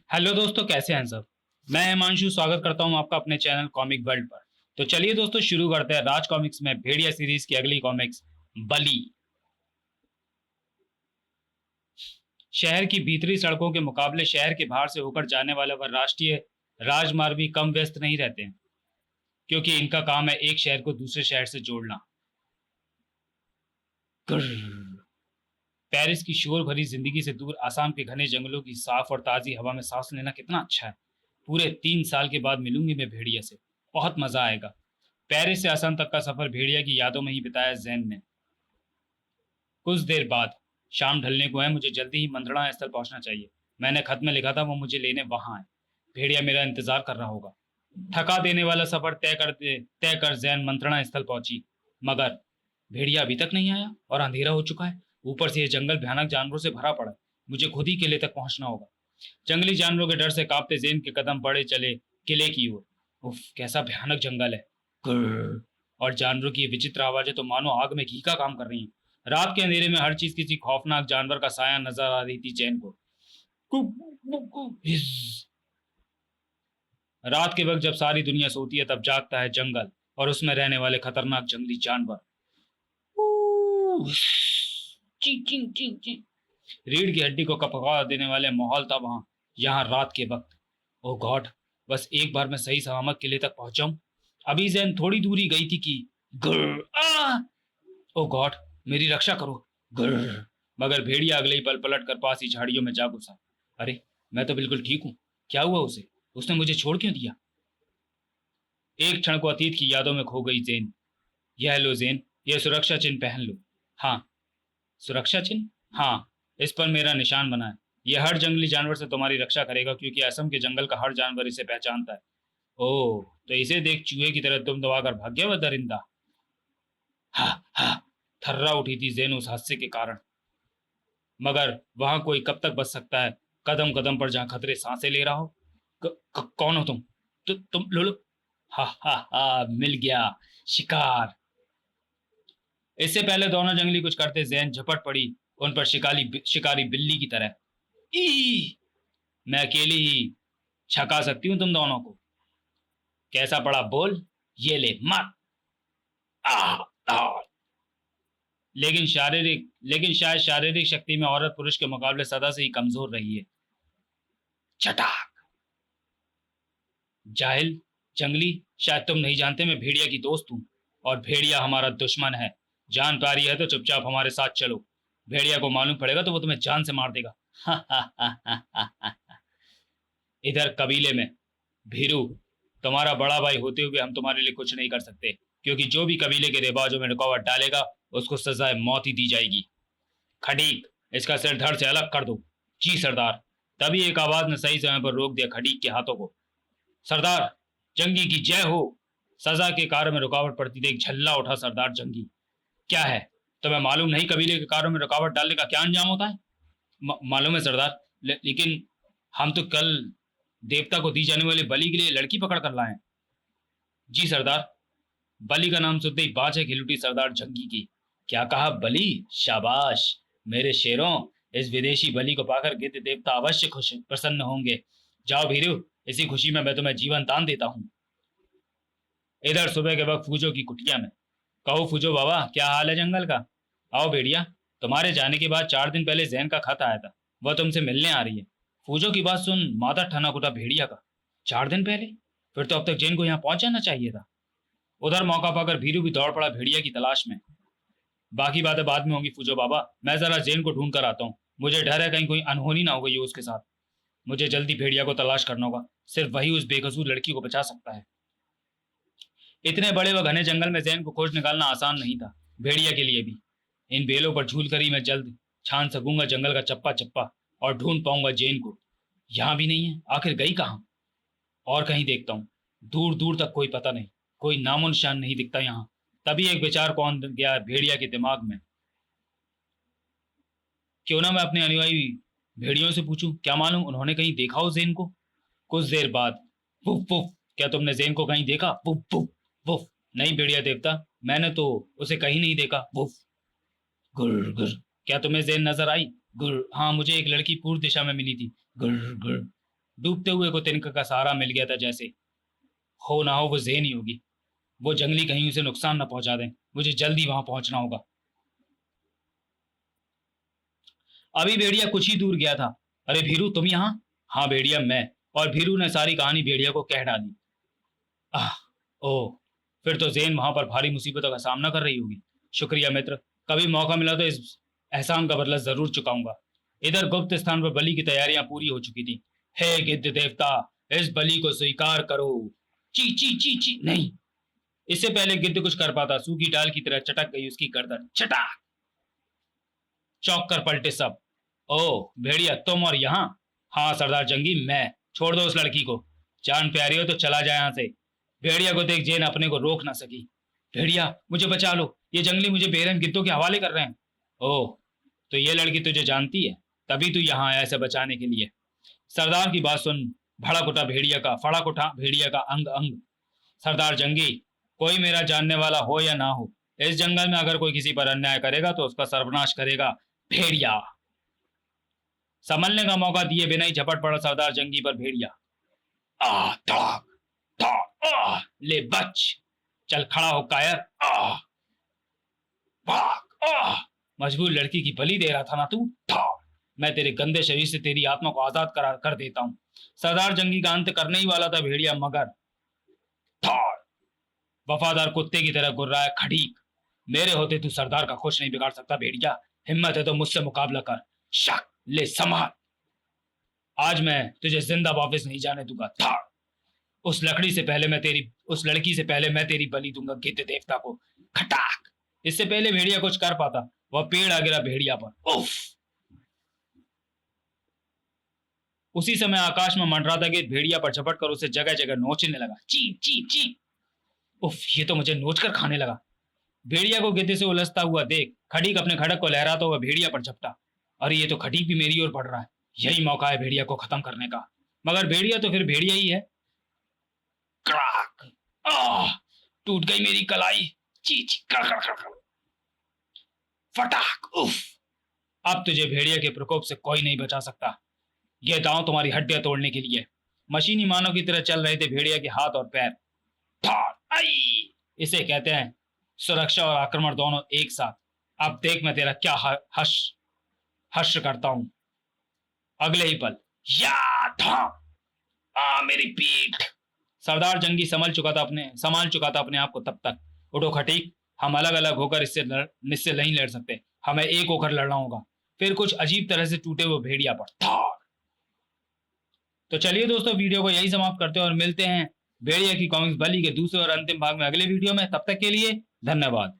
Hello दोस्तों, कैसे हैं सब। मैं हिमांशु स्वागत करता हूं आपका अपने चैनल कॉमिक वर्ल्ड पर। तो चलिए दोस्तों, शुरू करते हैं राज कॉमिक्स में भेड़िया सीरीज की अगली कॉमिक्स, बली। शहर की भीतरी सड़कों के मुकाबले शहर के बाहर से होकर जाने वाले वह राष्ट्रीय राजमार्ग भी कम व्यस्त नहीं रहते हैं, क्योंकि इनका काम है एक शहर को दूसरे शहर से जोड़ना। ग्रर। पेरिस की शोर भरी जिंदगी से दूर आसाम के घने जंगलों की साफ और ताजी हवा में सांस लेना कितना अच्छा है। पूरे 3 साल के बाद मिलूंगी मैं भेड़िया से, बहुत मजा आएगा। पेरिस से असम तक का सफर भेड़िया की यादों में ही बिताया जैन ने। कुछ देर बाद शाम ढलने को है, मुझे जल्दी ही मंत्रणा स्थल पहुंचना चाहिए। मैंने खत में लिखा था वो मुझे लेने वहां आए। भेड़िया मेरा इंतजार कर रहा होगा। थका देने वाला सफर तय कर जैन मंत्रणा स्थल पहुंची, मगर भेड़िया अभी तक नहीं आया और अंधेरा हो चुका है। ऊपर से यह जंगल भयानक जानवरों से भरा पड़ा है। मुझे खुद ही किले तक पहुंचना होगा। जंगली जानवरों के डर से कांपते जैन के कदम बढ़े चले किले की ओर। उफ, कैसा भयानक जंगल है। ग्रर। और जानवरों की ये विचित्र आवाजें तो मानो आग में घी का काम कर रही हैं। रात के अंधेरे में हर चीज किसी खौफनाक जानवर का साया नजर आ रही थी जैन को। कु, कु, कु, हिस। रात के वक्त जब सारी दुनिया सोती है तब जागता है जंगल और उसमें रहने वाले खतरनाक जंगली जानवर। ऊ, हिस। ची ची ची ची। रीढ़ की हड्डी को कपकपा देने वाले माहौल था वहां, यहाँ रात के वक्त। ओह गॉड, बस एक बार मैं सही सलामत किले तक पहुंच जाऊं। अभी जैन थोड़ी दूरी गई थी कि ग्रर, आ! ओह गॉड, मेरी रक्षा करो। ग्रर। मगर भेड़िया अगले ही पल पलट कर पास ही झाड़ियों में जा घुसा। अरे, मैं तो बिल्कुल ठीक हूँ। क्या हुआ उसे? उसने मुझे छोड़ क्यों दिया? एक क्षण को अतीत की यादों में खो गई जेन। यह लो जेन, यह सुरक्षा चिन्ह पहन लो। हाँ, सुरक्षा चिन्ह। हाँ, इस पर मेरा निशान बना है। यह हर जंगली जानवर से तुम्हारी रक्षा करेगा, क्योंकि असम के जंगल का हर जानवर इसे पहचानता है। ओह, तो इसे देख चूहे की तरह दुम दबाकर भाग गया वह दरिंदा। हा हा। थर्रा उठी थी जेन उस हादसे के कारण। मगर वहां कोई कब तक बच सकता है, कदम कदम पर जहां खतरे सांसें ले रहा हो। कौन हो तुम? तुम लो। हा, मिल गया शिकार। इससे पहले दोनों जंगली कुछ करते जैन झपट पड़ी उन पर शिकारी बिल्ली की तरह। ई! मैं अकेली ही छका सकती हूँ तुम दोनों को। कैसा पड़ा बोल? ये ले मत। आ, आ। लेकिन शायद शारीरिक शक्ति में औरत पुरुष के मुकाबले सदा से ही कमजोर रही है। चटाक। जाहिल जंगली, शायद तुम नहीं जानते मैं भेड़िया की दोस्त हूँ, और भेड़िया हमारा दुश्मन है। जान प्यारी है तो चुपचाप हमारे साथ चलो। भेड़िया को मालूम पड़ेगा तो वो तुम्हें जान से मार देगा। इधर कबीले में भीरू, तुम्हारा बड़ा भाई होते हुए हम तुम्हारे लिए कुछ नहीं कर सकते, क्योंकि जो भी कबीले के रिवाजों में रुकावट डालेगा उसको सजाए मौत ही दी जाएगी। खटीक, इसका सिर धड़ से अलग कर दो। जी सरदार। तभी एक आवाज ने सही समय पर रोक दिया खटीक के हाथों को। सरदार जंगी की जय हो। सजा के कार्य में रुकावट पड़ती देख झल्ला उठा सरदार जंगी। क्या है, तुम्हें मालूम नहीं कबीले के कार्यों में रुकावट डालने का क्या अंजाम होता है? मालूम है सरदार, लेकिन हम तो कल देवता को दी जाने वाली बलि के लिए लड़की पकड़ कर लाए हैं। जी सरदार। बलि का नाम सुनते ही बाजें खिल उठी सरदार जंगी की। क्या कहा, बलि? शाबाश मेरे शेरों। इस विदेशी बलि को पाकर गिद्ध देवता अवश्य खुश प्रसन्न होंगे। जाओ भीरू, इसी खुशी में मैं तुम्हें जीवन दान देता हूँ। इधर सुबह के वक्त फूजो की कुटिया में। कहो फूजो बाबा, क्या हाल है जंगल का? आओ भेड़िया, तुम्हारे जाने के बाद 4 दिन पहले जैन का खत आया था। वह तुमसे मिलने आ रही है। फूजो की बात सुन माथा ठना कुटा भेड़िया का। 4 दिन पहले? फिर तो अब तक जैन को यहाँ पहुंच जाना चाहिए था। उधर मौका पाकर भीरू भी दौड़ पड़ा भेड़िया की तलाश में। बाकी बातें बाद में होंगी फूजो बाबा, मैं जरा जैन को ढूंढ कर आता हूँ। मुझे डर है कहीं कोई अनहोनी ना हो गई हो उसके साथ। मुझे जल्दी भेड़िया को तलाश करना होगा। सिर्फ वही उस बेकसूर लड़की को बचा सकता है। इतने बड़े व घने जंगल में जैन को खोज निकालना आसान नहीं था, भेड़िया के लिए भी। इन बेलों पर झूल कर ही मैं जल्द छान सकूंगा जंगल का चप्पा चप्पा और ढूंढ पाऊंगा जैन को। यहाँ भी नहीं है, आखिर गई कहाँ? और कहीं देखता हूँ। दूर दूर तक कोई पता नहीं, कोई नामो निशान नहीं दिखता यहाँ। तभी एक विचार कौन गया भेड़िया के दिमाग में। क्यों ना मैं अपने अनुयायी भेड़ियों से पूछूं, क्या मालूम उन्होंने कहीं देखा हो जैन को। कुछ देर बाद वुफ वुफ। क्या तुमने जैन को कहीं देखा? Woof woof woof. नहीं भेड़िया देवता, मैंने तो उसे कहीं नहीं देखा। वुफ। गुर गुर। क्या तुम्हें जैन नजर आई? गुर, हाँ मुझे एक लड़की पूर्व दिशा में मिली थी। गुर गुर। डूबते हुए को तिनका का सहारा मिल गया था जैसे। हो ना हो वो ज़ेन ही होगी। वो जंगली कहीं उसे नुकसान न पहुंचा दें। मुझे जल्दी वहां पहुंचना होगा। अभी भेड़िया कुछ ही दूर गया था। अरे भीरू तुम यहाँ? हाँ भेड़िया मैं। और भीरू ने सारी कहानी भेड़िया को कह डाली। आह ओह, फिर तो ज़ेन वहां पर भारी मुसीबतों का सामना कर रही होगी। शुक्रिया मित्र, कभी मौका मिला तो इस एहसान का बदला जरूर चुकाऊंगा। इधर गुप्त स्थान पर बलि की तैयारियां पूरी हो चुकी थी। हे गिद्ध देवता, इस बलि को स्वीकार करो। ची ची ची ची नहीं। इससे पहले गिद्ध कुछ कर पाता, सूखी डाल की तरह चटक गई उसकी गर्दन। चटाक। चौंक कर पलटे सब। ओह भेड़िया तुम और यहाँ? हाँ सरदार जंगी मैं। छोड़ दो उस लड़की को। जान प्यारी हो तो चला जाए यहाँ से। भेड़िया को देख जेन अपने को रोक ना सकी। भेड़िया मुझे बचा लो, ये जंगली मुझे बेरहम गिद्धों के हवाले कर रहे हैं। ओह, तो ये लड़की तुझे जानती है, तभी तू यहाँ आया इसे बचाने के लिए। सरदार की बात सुन फड़ा उठा भेड़िया का अंग अंग। सरदार जंगी, कोई मेरा जानने वाला हो या ना हो, इस जंगल में अगर कोई किसी पर अन्याय करेगा तो उसका सर्वनाश करेगा भेड़िया। संभलने का मौका दिए बिना ही झपट पड़ा सरदार जंगी पर भेड़िया। आ धाक धाक ले बच। चल खड़ा हो कायर। भाग मजबूर लड़की की बलि दे रहा था ना तू। मैं तेरे गंदे शरीर से तेरी आत्मा को आजाद कर देता हूँ। सरदार जंगी का अंत करने ही वाला था भेड़िया, मगर वफादार कुत्ते की तरह गुर्राया खड़ीक। मेरे होते तू सरदार का कुछ नहीं बिगाड़ सकता भेड़िया। हिम्मत है तो मुझसे मुकाबला कर। शक ले संभाल। आज मैं तुझे जिंदा वापस नहीं जाने दूंगा। थाड़। उस लड़की से पहले मैं तेरी बलि दूंगा गिद्ध देवता को। खटाक। इससे पहले भेड़िया कुछ कर पाता, वह पेड़ आ गिरा भेड़िया पर। उफ। उसी समय आकाश में मंडराता गिद्ध भेड़िया पर झपट कर उसे जगह जगह नोचने लगा। ची ची ची। उफ, ये तो मुझे नोच कर खाने लगा। भेड़िया को गिद्ध से उलझता हुआ देख खड़ीक अपने खड़क को लहराता हुआ भेड़िया पर झपटा। अरे ये तो खड़ीक भी मेरी ओर बढ़ रहा है। यही मौका है भेड़िया को खत्म करने का। मगर भेड़िया तो फिर भेड़िया ही है। टूट गई मेरी कलाई। ची ची कर कर कर कर। फटाक। उफ। अब तुझे भेड़िया के प्रकोप से कोई नहीं बचा सकता। यह दांव तुम्हारी हड्डियां तोड़ने के लिए। मशीनी मानव की तरह चल रहे थे भेड़िया के हाथ और पैर। आई। इसे कहते हैं सुरक्षा और आक्रमण दोनों एक साथ। अब देख मैं तेरा क्या हर्ष करता हूं। अगले ही पल या था मेरी पीठ। सरदार जंगी संभाल चुका था अपने आप को। तब तक उठो खटीक, हम अलग अलग होकर इससे नहीं लड़ सकते। हमें एक होकर लड़ना होगा। फिर कुछ अजीब तरह से टूटे हुए भेड़िया पर था। तो चलिए दोस्तों, वीडियो को यही समाप्त करते हैं और मिलते हैं भेड़िया की कॉमिक्स बलि के दूसरे और अंतिम भाग में अगले वीडियो में। तब तक के लिए धन्यवाद।